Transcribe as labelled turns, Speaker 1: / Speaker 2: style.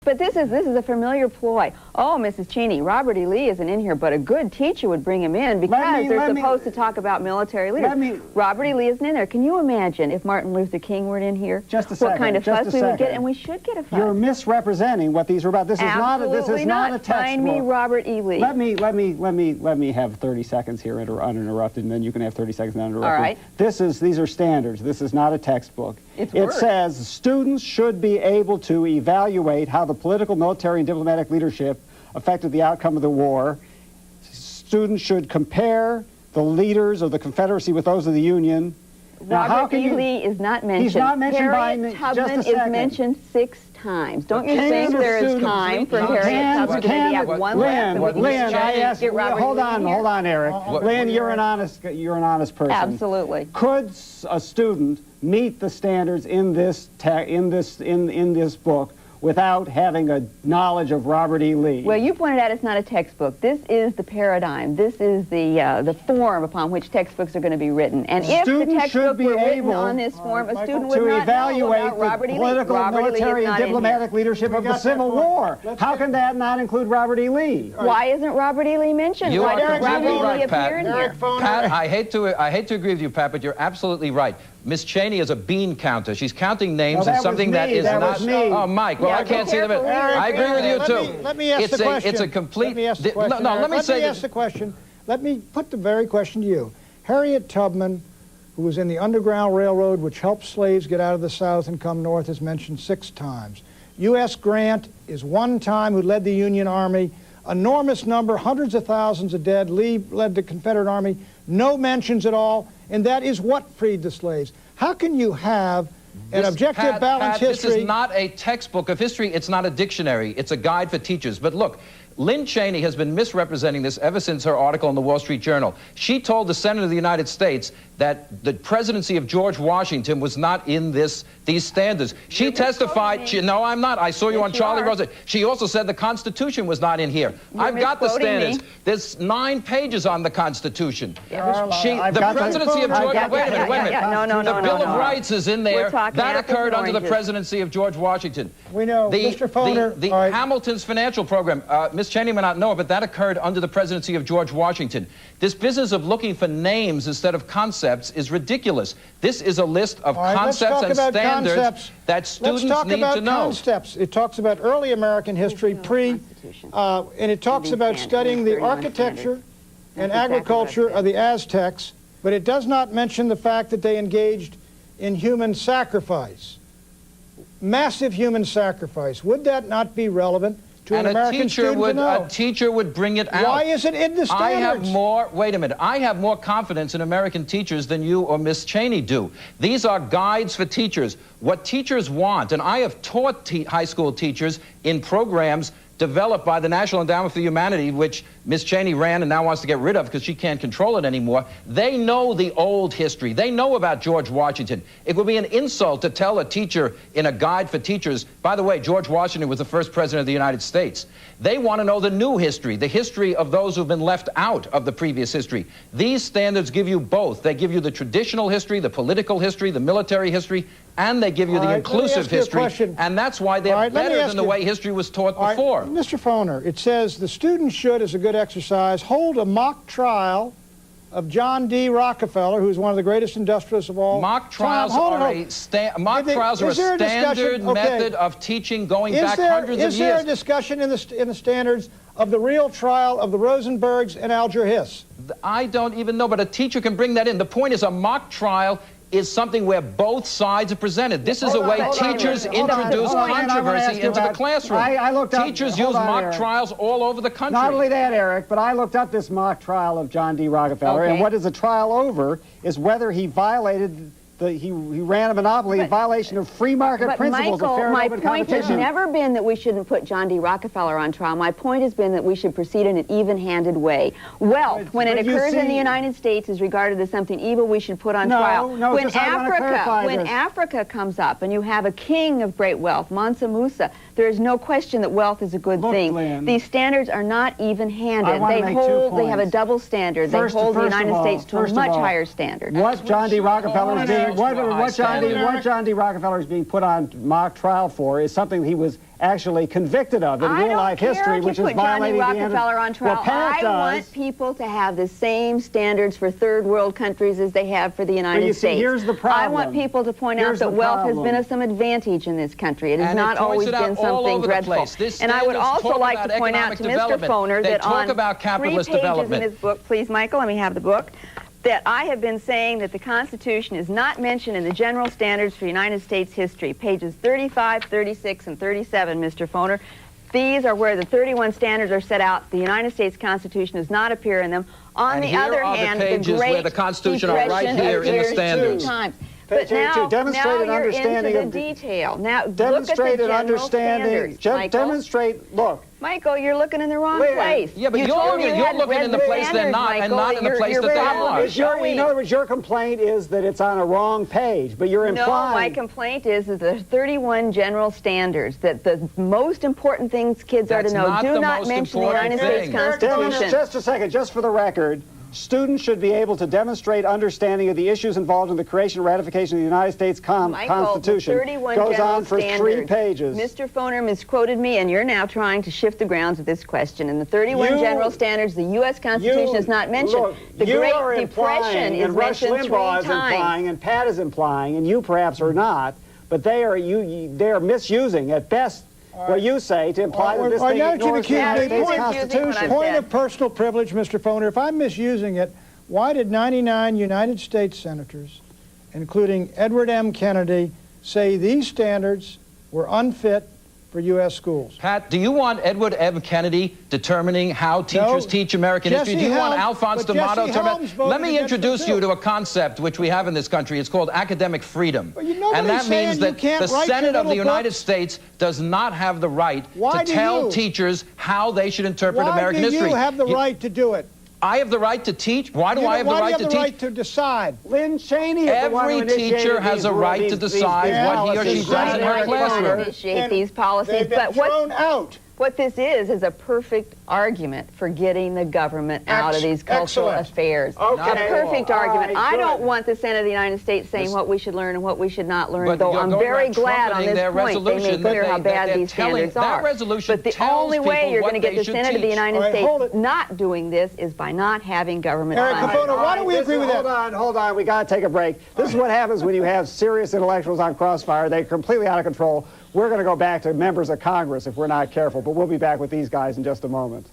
Speaker 1: But this is a familiar ploy. Oh, Mrs. Cheney, Robert E. Lee isn't in here, but a good teacher would bring him in because they're supposed to talk about military leaders. Robert E. Lee isn't in there. Can you imagine if Martin Luther King weren't in here?
Speaker 2: Just a second.
Speaker 1: What kind of fuss we would get, and we should get a fuss.
Speaker 2: You're misrepresenting what these are about. This is not a textbook.
Speaker 1: Find me Robert E. Lee.
Speaker 2: Let me have 30 seconds here uninterrupted, and then you can have 30 seconds uninterrupted.
Speaker 1: All right.
Speaker 2: These are standards. This is not a textbook.
Speaker 1: It
Speaker 2: says students should be able to evaluate how the political, military, and diplomatic leadership affected the outcome of the war. Students should compare the leaders of the Confederacy with those of the Union.
Speaker 1: Robert E. Lee is not mentioned.
Speaker 2: He's not mentioned
Speaker 1: Harriet Tubman is mentioned 6 times. Don't you think there is time for Harriet Tubman to maybe have one left?
Speaker 2: Lynne, I asked. Hold on, Eric. Lynne, you're an honest person.
Speaker 1: Absolutely.
Speaker 2: Could a student meet the standards in this book without having a knowledge of Robert E. Lee?
Speaker 1: Well, you pointed out it's not a textbook. This is the paradigm. This is the form upon which textbooks are going to be written. And if the textbook were written on this form, a student would not know about Robert E. Lee.
Speaker 2: Political, military, and diplomatic leadership of the Civil War. How can that not include Robert E. Lee?
Speaker 1: Why isn't Robert E. Lee mentioned? Why doesn't Robert E. Lee appear in here?
Speaker 3: Pat, I hate to agree with you, Pat, but you're absolutely right. Miss Cheney is a bean counter. She's counting names and something that is not. Oh, Mike. Well, I can't see them. I agree with you too.
Speaker 4: Let me ask the question.
Speaker 3: It's a complete.
Speaker 4: Let me ask the question.
Speaker 3: No, let me
Speaker 4: ask the question. Let me put the very question to you. Harriet Tubman, who was in the Underground Railroad, which helped slaves get out of the South and come north, is mentioned 6 times. U.S. Grant is 1 time, who led the Union Army. Enormous number, hundreds of thousands of dead. Lee led the Confederate Army. No mentions at all, and that is what freed the slaves. How can you have an objective, balanced history?
Speaker 3: This is not a textbook of history. It's not a dictionary. It's a guide for teachers. But look, Lynne Cheney has been misrepresenting this ever since her article in the Wall Street Journal. She told the Senate of the United States that the presidency of George Washington was not in these standards. She testified, no, I'm not. I saw you on Charlie Rose. She also said the Constitution was not in here. I've got the standards. There's 9 pages on the Constitution. The presidency of George, wait a minute. The Bill of Rights is in there. That occurred under the presidency of George Washington.
Speaker 4: We know, Mr. Foner.
Speaker 3: The Hamilton's financial program, Miss Cheney may not know it, but that occurred under the presidency of George Washington. This business of looking for names instead of concepts is ridiculous. This is a list of concepts and standards that students need to know.
Speaker 4: Let's talk about concepts. It talks about early American history, and it talks about studying the architecture and agriculture of the Aztecs, but it does not mention the fact that they engaged in human sacrifice. Massive human sacrifice. Would that not be relevant to an American student to know?
Speaker 3: A teacher would bring it out.
Speaker 4: Why is it in the standards?
Speaker 3: Wait a minute, I have more confidence in American teachers than you or Miss Cheney do. These are guides for teachers. What teachers want, and I have taught high school teachers in programs developed by the National Endowment for the Humanities, which Miss Cheney ran and now wants to get rid of because she can't control it anymore. They know the old history. They know about George Washington. It would be an insult to tell a teacher in a guide for teachers, by the way, George Washington was the first president of the United States. They want to know the new history, the history of those who've been left out of the previous history. These standards give you both. They give you the traditional history, the political history, the military history, and they give you the inclusive history. And that's why they're better than the way history was taught before.
Speaker 4: Mr. Foner, it says the students should, as a good exercise, hold a mock trial of John D. Rockefeller, who's one of the greatest industrialists of all.
Speaker 3: Mock trials are a standard method of teaching going back hundreds of years.
Speaker 4: Is there a discussion in the standards of the real trial of the Rosenbergs and Alger Hiss?
Speaker 3: I don't even know, but a teacher can bring that in. The point is a mock trial is something where both sides are presented. This is a way teachers introduce controversy into the classroom. Teachers use mock trials all over the country.
Speaker 2: Not only that, Eric, but I looked up this mock trial of John D. Rockefeller, and what is a trial over is whether he violated he ran a monopoly in violation of free market principles of fair and open competition.
Speaker 1: My point has never been that we shouldn't put John D. Rockefeller on trial. My point has been that we should proceed in an even-handed way. Wealth, when it occurs in the United States, is regarded as something evil we should put on trial. When Africa comes up and you have a king of great wealth, Mansa Musa, there is no question that wealth is a good thing.
Speaker 2: Lynne,
Speaker 1: these standards are not even-handed. They have a double standard. They hold the United States to a much higher standard.
Speaker 2: What John D. Rockefeller is being what John D. Rockefeller is being put on mock trial for is something he was actually convicted of in real life history, which is violating the
Speaker 1: Rockefeller on trial. I want people to have the same standards for third world countries as they have for the United States.
Speaker 2: Here's the problem.
Speaker 1: I want people to point out that wealth has been of some advantage in this country. It has not always been something dreadful.
Speaker 3: And
Speaker 1: I would also like to point out to Mr. Foner that on 3 pages in his book, please, Michael, let me have the book, that I have been saying that the Constitution is not mentioned in the general standards for United States history, pages 35, 36, and 37, Mr. Foner. These are where the 31 standards are set out. The United States Constitution does not appear in them. On the other hand, the Great
Speaker 3: where the Constitution are right here in the standards.
Speaker 1: But now
Speaker 2: you're
Speaker 1: into the detail. Now,
Speaker 2: demonstrate
Speaker 1: look at the
Speaker 2: an understanding.
Speaker 1: Demonstrate,
Speaker 2: look.
Speaker 1: Michael, you're looking in the wrong place.
Speaker 3: Yeah, but you're looking in the place they're not, and not in the place that they are.
Speaker 2: In other words, your complaint is that it's on a wrong page, but you're implying...
Speaker 1: No, my complaint is that the 31 general standards, that the most important things kids are to know, do not mention the United States Constitution.
Speaker 2: Just a second, just for the record, students should be able to demonstrate understanding of the issues involved in the creation and ratification of the United States Constitution.
Speaker 1: 31
Speaker 2: goes on for
Speaker 1: standards.
Speaker 2: 3 pages.
Speaker 1: Mr. Foner misquoted me, and you're now trying to shift the grounds of this question. In the 31 general standards, the U.S. Constitution is not mentioned.
Speaker 2: Look,
Speaker 1: the Great Depression is mentioned 3 times.
Speaker 2: Implying, and Pat is implying, and you perhaps are not, but they are misusing at best what you say to imply that this thing ignores the United States Constitution.
Speaker 4: Point of personal privilege, Mr. Foner. If I'm misusing it, why did 99 United States senators, including Edward M. Kennedy, say these standards were unfit for U.S. schools?
Speaker 3: Pat, do you want Edward M. Kennedy determining how teachers teach American history? Do you want Alphonse D'Amato determining? Let me introduce you to a concept which we have in this country. It's called academic freedom.
Speaker 4: And
Speaker 3: that means that the Senate of the United States does not have the right to tell teachers how they should interpret American history.
Speaker 4: Why do you have the right to do it?
Speaker 3: I have the right to teach? Why do I have the right to teach?
Speaker 4: Why do you have the right to decide?
Speaker 2: Lynne Cheney is the one who
Speaker 3: Every teacher has a right to decide what he or she does in her classroom.
Speaker 1: Initiate these policies,
Speaker 4: but thrown out.
Speaker 1: What this is a perfect argument for getting the government out of these cultural affairs.
Speaker 2: Okay.
Speaker 1: A perfect argument.
Speaker 2: Right,
Speaker 1: I don't want the Senate of the United States saying what we should learn and what we should not learn,
Speaker 3: But
Speaker 1: though I'm very glad on this
Speaker 3: point
Speaker 1: they make clear how bad these standards are. But the only way you're going to get the Senate of the United States not doing this is by not having government funding.
Speaker 4: Why don't we agree with that?
Speaker 2: Hold on. We got to take a break. This is what happens when you have serious intellectuals on Crossfire. They're completely out of control. We're going to go back to members of Congress if we're not careful, but we'll be back with these guys in just a moment.